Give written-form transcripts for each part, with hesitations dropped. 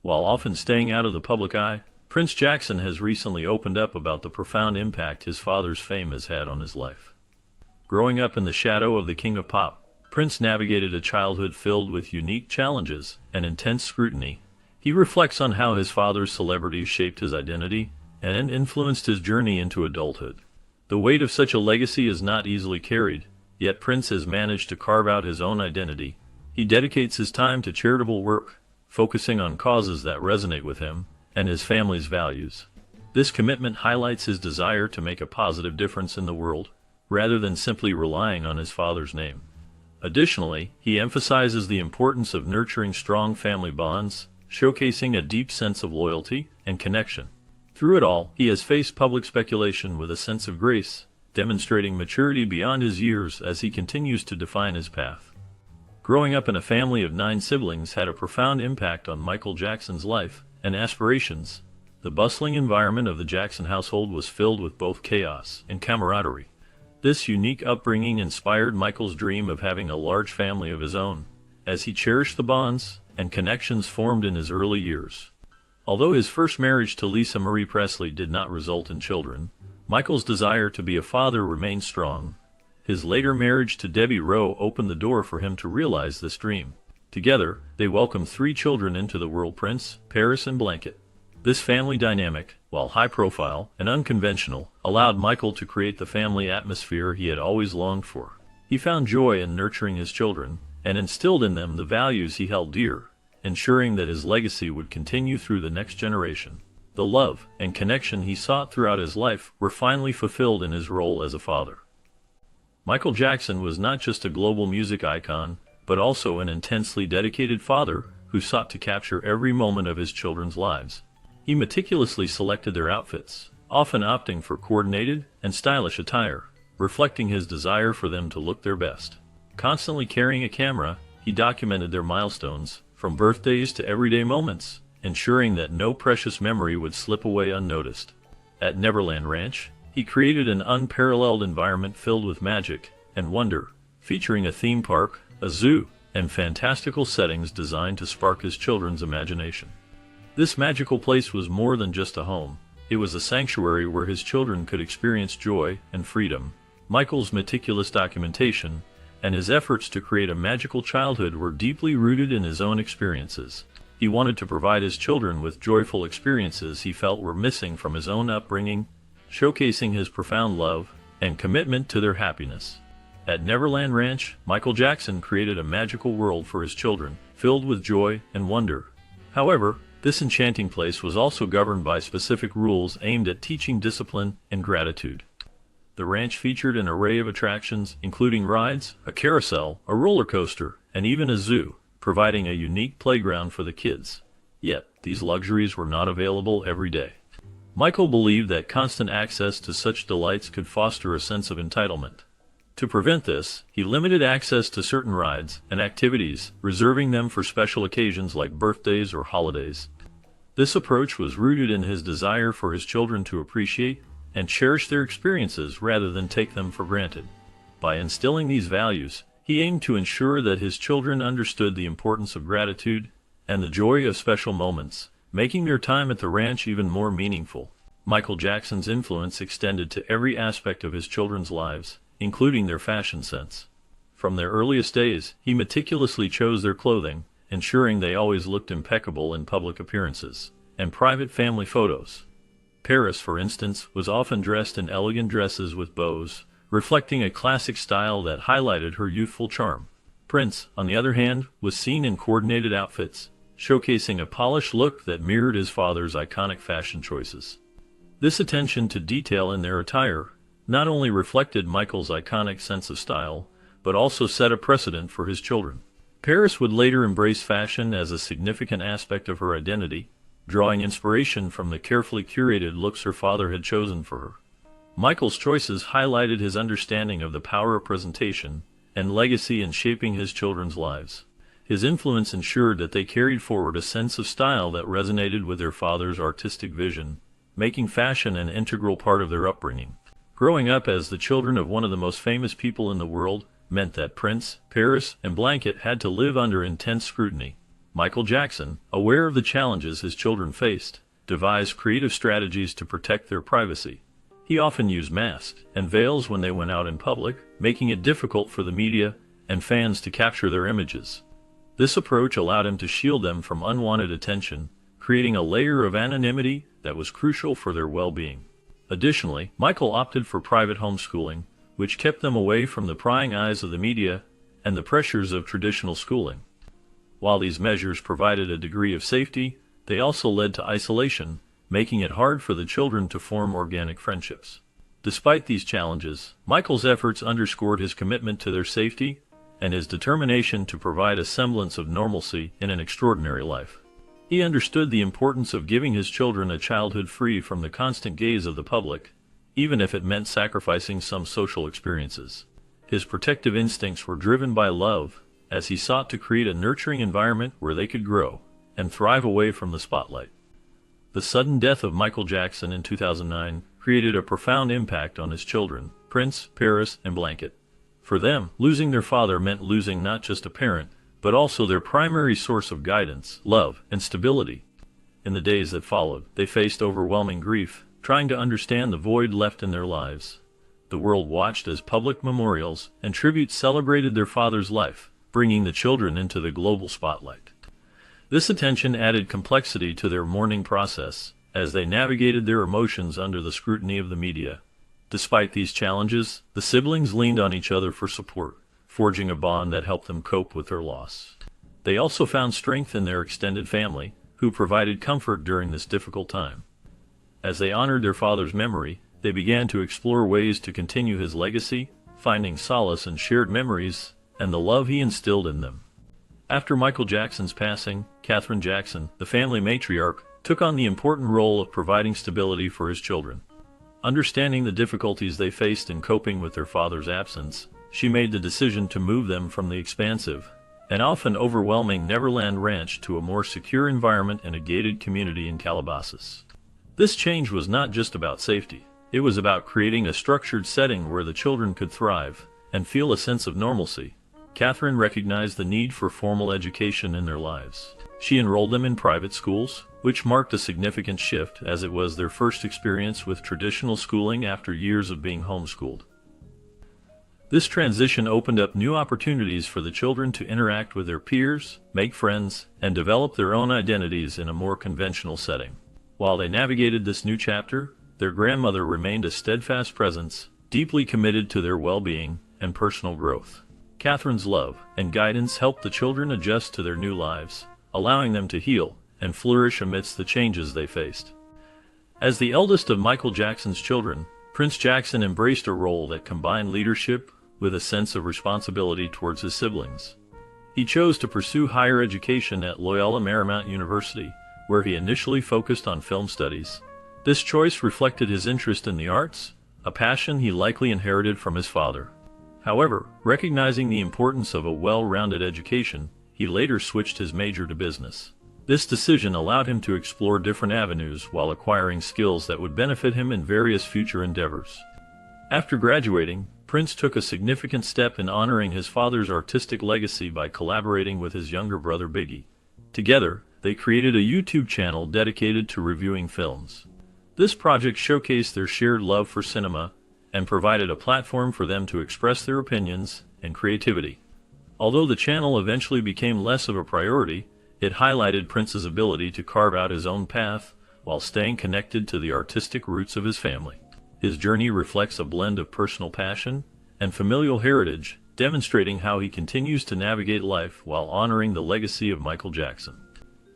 While often staying out of the public eye, Prince Jackson has recently opened up about the profound impact his father's fame has had on his life. Growing up in the shadow of the King of Pop, Prince navigated a childhood filled with unique challenges and intense scrutiny. He reflects on how his father's celebrity shaped his identity and influenced his journey into adulthood. The weight of such a legacy is not easily carried, yet Prince has managed to carve out his own identity. He dedicates his time to charitable work, focusing on causes that resonate with him and his family's values. This commitment highlights his desire to make a positive difference in the world, rather than simply relying on his father's name. Additionally, he emphasizes the importance of nurturing strong family bonds, showcasing a deep sense of loyalty and connection. Through it all, he has faced public speculation with a sense of grace, demonstrating maturity beyond his years as he continues to define his path. Growing up in a family of 9 siblings had a profound impact on Michael Jackson's life and aspirations. The bustling environment of the Jackson household was filled with both chaos and camaraderie. This unique upbringing inspired Michael's dream of having a large family of his own, as he cherished the bonds and connections formed in his early years. Although his first marriage to Lisa Marie Presley did not result in children, Michael's desire to be a father remained strong. His later marriage to Debbie Rowe opened the door for him to realize this dream. Together, they welcomed 3 children into the world: Prince, Paris, and Blanket. This family dynamic, while high-profile and unconventional, allowed Michael to create the family atmosphere he had always longed for. He found joy in nurturing his children and instilled in them the values he held dear, ensuring that his legacy would continue through the next generation. The love and connection he sought throughout his life were finally fulfilled in his role as a father. Michael Jackson was not just a global music icon, but also an intensely dedicated father who sought to capture every moment of his children's lives. He meticulously selected their outfits, often opting for coordinated and stylish attire, reflecting his desire for them to look their best. Constantly carrying a camera, he documented their milestones, from birthdays to everyday moments, ensuring that no precious memory would slip away unnoticed. At Neverland Ranch, he created an unparalleled environment filled with magic and wonder, featuring a theme park, a zoo, and fantastical settings designed to spark his children's imagination. This magical place was more than just a home. It was a sanctuary where his children could experience joy and freedom. Michael's meticulous documentation and his efforts to create a magical childhood were deeply rooted in his own experiences. He wanted to provide his children with joyful experiences he felt were missing from his own upbringing, showcasing his profound love and commitment to their happiness. At Neverland Ranch, Michael Jackson created a magical world for his children, filled with joy and wonder. However, this enchanting place was also governed by specific rules aimed at teaching discipline and gratitude. The ranch featured an array of attractions, including rides, a carousel, a roller coaster, and even a zoo, providing a unique playground for the kids. Yet, these luxuries were not available every day. Michael believed that constant access to such delights could foster a sense of entitlement. To prevent this, he limited access to certain rides and activities, reserving them for special occasions like birthdays or holidays. This approach was rooted in his desire for his children to appreciate and cherish their experiences rather than take them for granted. By instilling these values, he aimed to ensure that his children understood the importance of gratitude and the joy of special moments, making their time at the ranch even more meaningful. Michael Jackson's influence extended to every aspect of his children's lives, including their fashion sense. From their earliest days, he meticulously chose their clothing, ensuring they always looked impeccable in public appearances and private family photos. Paris, for instance, was often dressed in elegant dresses with bows, reflecting a classic style that highlighted her youthful charm. Prince, on the other hand, was seen in coordinated outfits, showcasing a polished look that mirrored his father's iconic fashion choices. This attention to detail in their attire not only reflected Michael's iconic sense of style, but also set a precedent for his children. Paris would later embrace fashion as a significant aspect of her identity, drawing inspiration from the carefully curated looks her father had chosen for her. Michael's choices highlighted his understanding of the power of presentation and legacy in shaping his children's lives. His influence ensured that they carried forward a sense of style that resonated with their father's artistic vision, making fashion an integral part of their upbringing. Growing up as the children of one of the most famous people in the world meant that Prince, Paris, and Blanket had to live under intense scrutiny. Michael Jackson, aware of the challenges his children faced, devised creative strategies to protect their privacy. He often used masks and veils when they went out in public, making it difficult for the media and fans to capture their images. This approach allowed him to shield them from unwanted attention, creating a layer of anonymity that was crucial for their well-being. Additionally, Michael opted for private homeschooling, which kept them away from the prying eyes of the media and the pressures of traditional schooling. While these measures provided a degree of safety, they also led to isolation, making it hard for the children to form organic friendships. Despite these challenges, Michael's efforts underscored his commitment to their safety and his determination to provide a semblance of normalcy in an extraordinary life. He understood the importance of giving his children a childhood free from the constant gaze of the public, even if it meant sacrificing some social experiences. His protective instincts were driven by love, as he sought to create a nurturing environment where they could grow and thrive away from the spotlight. The sudden death of Michael Jackson in 2009 created a profound impact on his children, Prince, Paris, and Blanket. For them, losing their father meant losing not just a parent, but also their primary source of guidance, love, and stability. In the days that followed, they faced overwhelming grief, trying to understand the void left in their lives. The world watched as public memorials and tributes celebrated their father's life, bringing the children into the global spotlight. This attention added complexity to their mourning process, as they navigated their emotions under the scrutiny of the media. Despite these challenges, the siblings leaned on each other for support, forging a bond that helped them cope with their loss. They also found strength in their extended family, who provided comfort during this difficult time. As they honored their father's memory, they began to explore ways to continue his legacy, finding solace in shared memories and the love he instilled in them. After Michael Jackson's passing, Katherine Jackson, the family matriarch, took on the important role of providing stability for his children. Understanding the difficulties they faced in coping with their father's absence, she made the decision to move them from the expansive and often overwhelming Neverland Ranch to a more secure environment in a gated community in Calabasas. This change was not just about safety. It was about creating a structured setting where the children could thrive and feel a sense of normalcy. Katherine recognized the need for formal education in their lives. She enrolled them in private schools, which marked a significant shift as it was their first experience with traditional schooling after years of being homeschooled. This transition opened up new opportunities for the children to interact with their peers, make friends, and develop their own identities in a more conventional setting. While they navigated this new chapter, their grandmother remained a steadfast presence, deeply committed to their well-being and personal growth. Katherine's love and guidance helped the children adjust to their new lives, allowing them to heal and flourish amidst the changes they faced. As the eldest of Michael Jackson's children, Prince Jackson embraced a role that combined leadership with a sense of responsibility towards his siblings. He chose to pursue higher education at Loyola Marymount University, where he initially focused on film studies. This choice reflected his interest in the arts, a passion he likely inherited from his father. However, recognizing the importance of a well-rounded education, he later switched his major to business. This decision allowed him to explore different avenues while acquiring skills that would benefit him in various future endeavors. After graduating, Prince took a significant step in honoring his father's artistic legacy by collaborating with his younger brother Biggie. Together, they created a YouTube channel dedicated to reviewing films. This project showcased their shared love for cinema and provided a platform for them to express their opinions and creativity. Although the channel eventually became less of a priority, it highlighted Prince's ability to carve out his own path while staying connected to the artistic roots of his family. His journey reflects a blend of personal passion and familial heritage, demonstrating how he continues to navigate life while honoring the legacy of Michael Jackson.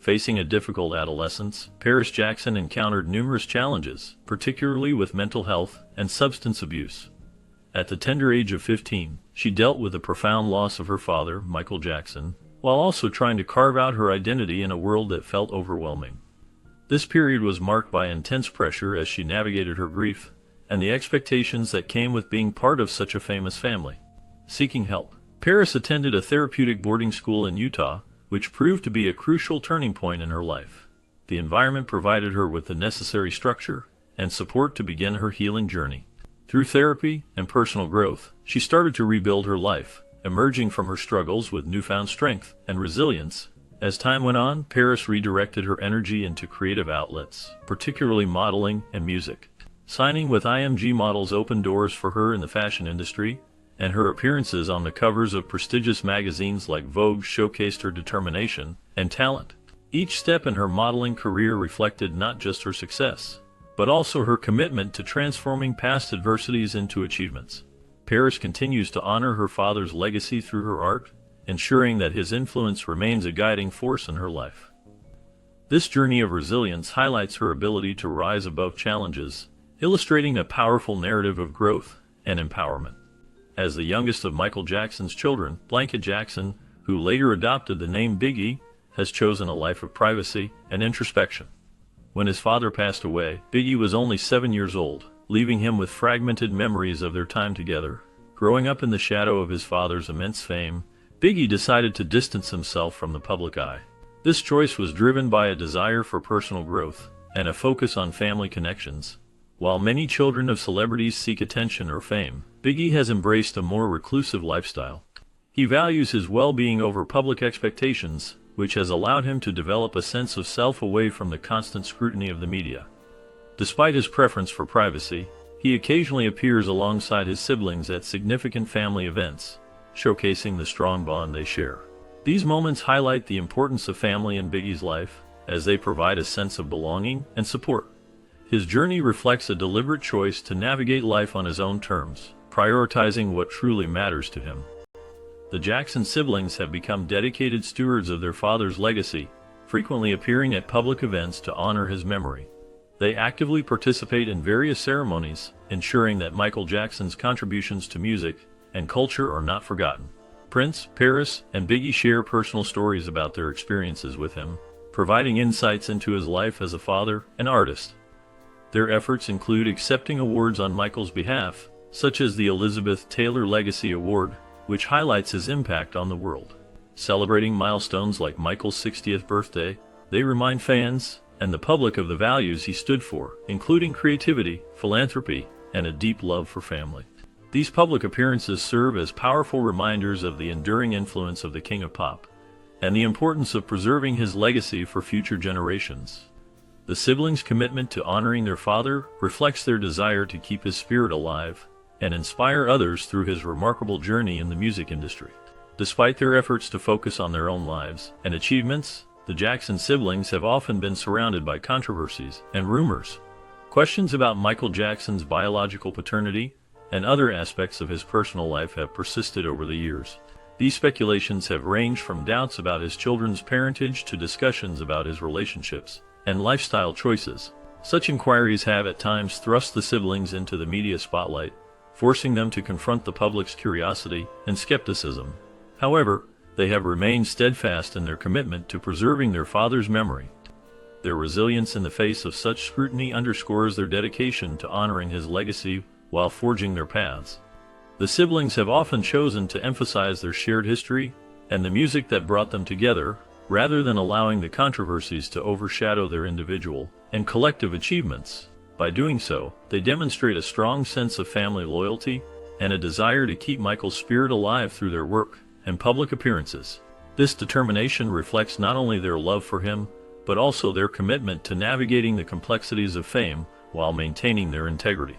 Facing a difficult adolescence, Paris Jackson encountered numerous challenges, particularly with mental health and substance abuse. At the tender age of 15, she dealt with the profound loss of her father, Michael Jackson, while also trying to carve out her identity in a world that felt overwhelming. This period was marked by intense pressure as she navigated her grief and the expectations that came with being part of such a famous family. Seeking help, Paris attended a therapeutic boarding school in Utah, which proved to be a crucial turning point in her life. The environment provided her with the necessary structure and support to begin her healing journey. Through therapy and personal growth, she started to rebuild her life, emerging from her struggles with newfound strength and resilience. As time went on, Paris redirected her energy into creative outlets, particularly modeling and music. Signing with IMG Models opened doors for her in the fashion industry, and her appearances on the covers of prestigious magazines like Vogue showcased her determination and talent. Each step in her modeling career reflected not just her success, but also her commitment to transforming past adversities into achievements. Paris continues to honor her father's legacy through her art, ensuring that his influence remains a guiding force in her life. This journey of resilience highlights her ability to rise above challenges, illustrating a powerful narrative of growth and empowerment. As the youngest of Michael Jackson's children, Blanket Jackson, who later adopted the name Biggie, has chosen a life of privacy and introspection. When his father passed away, Biggie was only 7 years old, leaving him with fragmented memories of their time together. Growing up in the shadow of his father's immense fame, Biggie decided to distance himself from the public eye. This choice was driven by a desire for personal growth and a focus on family connections. While many children of celebrities seek attention or fame, Biggie has embraced a more reclusive lifestyle. He values his well-being over public expectations, which has allowed him to develop a sense of self away from the constant scrutiny of the media. Despite his preference for privacy, he occasionally appears alongside his siblings at significant family events, showcasing the strong bond they share. These moments highlight the importance of family in Biggie's life, as they provide a sense of belonging and support. His journey reflects a deliberate choice to navigate life on his own terms, prioritizing what truly matters to him. The Jackson siblings have become dedicated stewards of their father's legacy, frequently appearing at public events to honor his memory. They actively participate in various ceremonies, ensuring that Michael Jackson's contributions to music and culture are not forgotten. Prince, Paris, and Biggie share personal stories about their experiences with him, providing insights into his life as a father and artist. Their efforts include accepting awards on Michael's behalf, such as the Elizabeth Taylor Legacy Award, which highlights his impact on the world. Celebrating milestones like Michael's 60th birthday, they remind fans and the public of the values he stood for, including creativity, philanthropy, and a deep love for family. These public appearances serve as powerful reminders of the enduring influence of the King of Pop, and the importance of preserving his legacy for future generations. The siblings' commitment to honoring their father reflects their desire to keep his spirit alive and inspire others through his remarkable journey in the music industry. Despite their efforts to focus on their own lives and achievements, the Jackson siblings have often been surrounded by controversies and rumors. Questions about Michael Jackson's biological paternity and other aspects of his personal life have persisted over the years. These speculations have ranged from doubts about his children's parentage to discussions about his relationships and lifestyle choices. Such inquiries have at times thrust the siblings into the media spotlight, forcing them to confront the public's curiosity and skepticism. However, they have remained steadfast in their commitment to preserving their father's memory. Their resilience in the face of such scrutiny underscores their dedication to honoring his legacy while forging their paths. The siblings have often chosen to emphasize their shared history and the music that brought them together, rather than allowing the controversies to overshadow their individual and collective achievements. By doing so, they demonstrate a strong sense of family loyalty and a desire to keep Michael's spirit alive through their work and public appearances. This determination reflects not only their love for him, but also their commitment to navigating the complexities of fame while maintaining their integrity.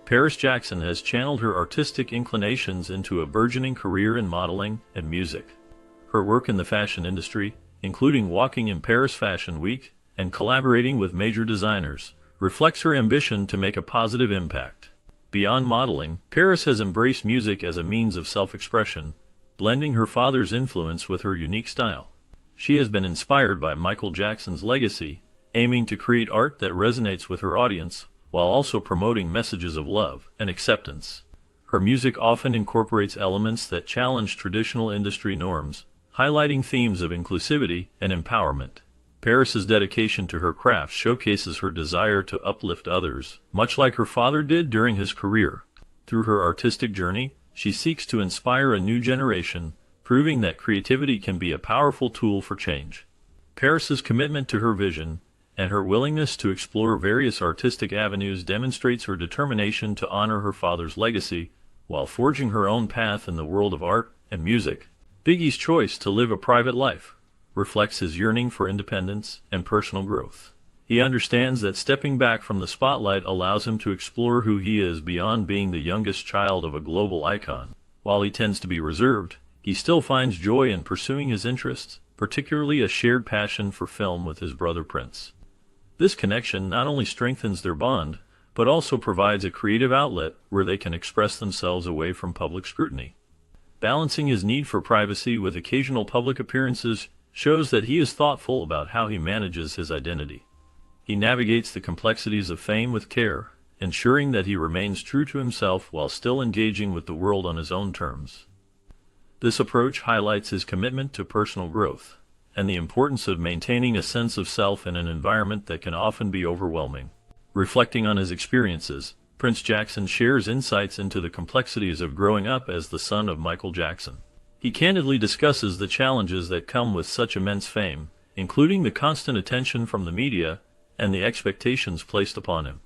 Paris Jackson has channeled her artistic inclinations into a burgeoning career in modeling and music. Her work in the fashion industry, including walking in Paris Fashion Week and collaborating with major designers, reflects her ambition to make a positive impact. Beyond modeling, Paris has embraced music as a means of self-expression, blending her father's influence with her unique style. She has been inspired by Michael Jackson's legacy, aiming to create art that resonates with her audience, while also promoting messages of love and acceptance. Her music often incorporates elements that challenge traditional industry norms, highlighting themes of inclusivity and empowerment. Paris's dedication to her craft showcases her desire to uplift others, much like her father did during his career. Through her artistic journey, she seeks to inspire a new generation, proving that creativity can be a powerful tool for change. Paris's commitment to her vision and her willingness to explore various artistic avenues demonstrates her determination to honor her father's legacy while forging her own path in the world of art and music. Biggie's choice to live a private life. reflects his yearning for independence and personal growth. He understands that stepping back from the spotlight allows him to explore who he is beyond being the youngest child of a global icon. While he tends to be reserved, he still finds joy in pursuing his interests, particularly a shared passion for film with his brother Prince. This connection not only strengthens their bond, but also provides a creative outlet where they can express themselves away from public scrutiny. Balancing his need for privacy with occasional public appearances shows that he is thoughtful about how he manages his identity. He navigates the complexities of fame with care, ensuring that he remains true to himself while still engaging with the world on his own terms. This approach highlights his commitment to personal growth and the importance of maintaining a sense of self in an environment that can often be overwhelming. Reflecting on his experiences, Prince Jackson shares insights into the complexities of growing up as the son of Michael Jackson. He candidly discusses the challenges that come with such immense fame, including the constant attention from the media and the expectations placed upon him.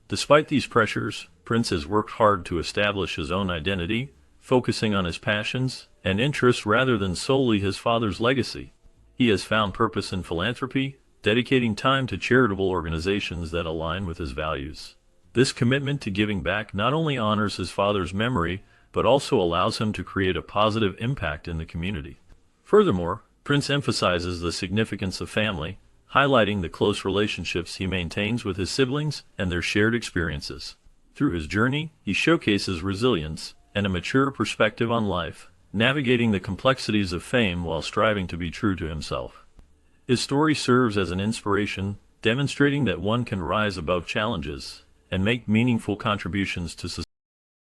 Despite these pressures, Prince has worked hard to establish his own identity, focusing on his passions and interests rather than solely his father's legacy. He has found purpose in philanthropy, dedicating time to charitable organizations that align with his values. This commitment to giving back not only honors his father's memory, but also allows him to create a positive impact in the community. Furthermore, Prince emphasizes the significance of family, highlighting the close relationships he maintains with his siblings and their shared experiences. Through his journey, he showcases resilience and a mature perspective on life, navigating the complexities of fame while striving to be true to himself. His story serves as an inspiration, demonstrating that one can rise above challenges and make meaningful contributions to society.